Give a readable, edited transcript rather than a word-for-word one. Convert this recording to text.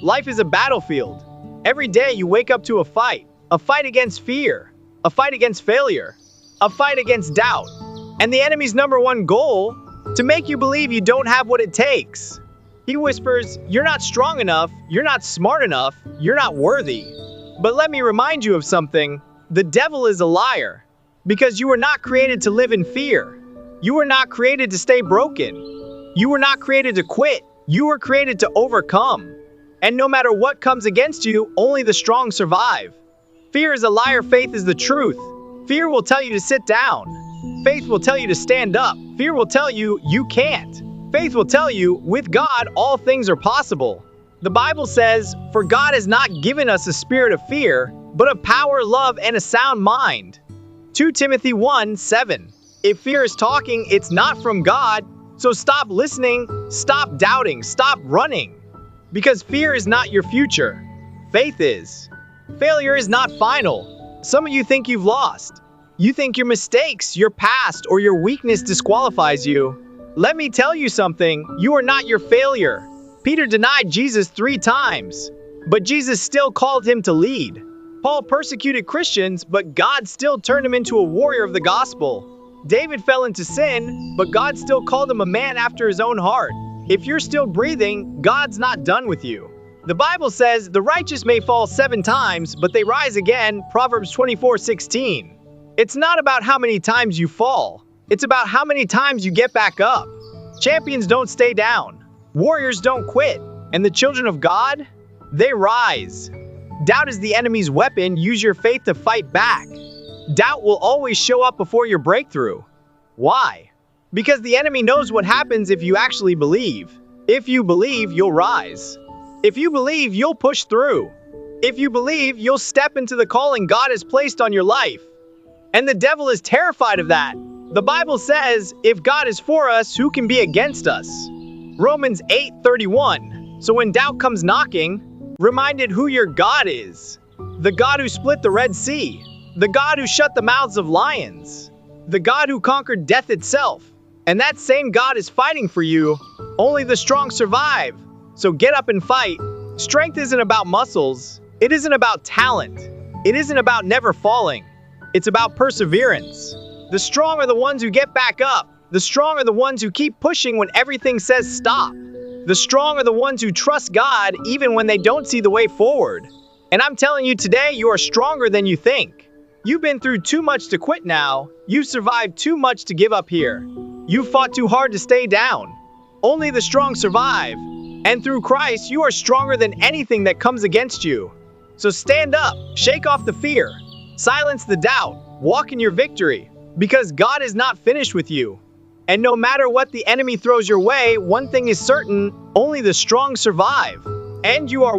Life is a battlefield. Every day you wake up to a fight against fear, a fight against failure, a fight against doubt. And the enemy's number one goal, to make you believe you don't have what it takes. He whispers, you're not strong enough, you're not smart enough, you're not worthy. But let me remind you of something. The devil is a liar. Because you were not created to live in fear. You were not created to stay broken. You were not created to quit. You were created to overcome. And no matter what comes against you, only the strong survive. Fear is a liar, faith is the truth. Fear will tell you to sit down. Faith will tell you to stand up. Fear will tell you you can't. Faith will tell you, with God, all things are possible. The Bible says, for God has not given us a spirit of fear, but of power, love, and a sound mind. 2 Timothy 1:7. If fear is talking, it's not from God. So stop listening, stop doubting, stop running. Because fear is not your future. Faith is. Failure is not final. Some of you think you've lost. You think your mistakes, your past, or your weakness disqualifies you. Let me tell you something, you are not your failure. Peter denied Jesus 3 times, but Jesus still called him to lead. Paul persecuted Christians, but God still turned him into a warrior of the gospel. David fell into sin, but God still called him a man after his own heart. If you're still breathing, God's not done with you. The Bible says, the righteous may fall 7 times, but they rise again, Proverbs 24:16. It's not about how many times you fall. It's about how many times you get back up. Champions don't stay down. Warriors don't quit. And the children of God, they rise. Doubt is the enemy's weapon. Use your faith to fight back. Doubt will always show up before your breakthrough. Why? Because the enemy knows what happens if you actually believe. If you believe, you'll rise. If you believe, you'll push through. If you believe, you'll step into the calling God has placed on your life. And the devil is terrified of that. The Bible says, if God is for us, who can be against us? Romans 8:31. So when doubt comes knocking, reminded who your God is. The God who split the Red Sea. The God who shut the mouths of lions. The God who conquered death itself. And that same God is fighting for you. Only the strong survive. So get up and fight. Strength isn't about muscles. It isn't about talent. It isn't about never falling. It's about perseverance. The strong are the ones who get back up. The strong are the ones who keep pushing when everything says stop. The strong are the ones who trust God even when they don't see the way forward. And I'm telling you today, you are stronger than you think. You've been through too much to quit now. You've survived too much to give up here. You fought too hard to stay down. Only the strong survive. And through Christ, you are stronger than anything that comes against you. So stand up, shake off the fear, silence the doubt, walk in your victory, because God is not finished with you. And no matter what the enemy throws your way, one thing is certain, only the strong survive. And you are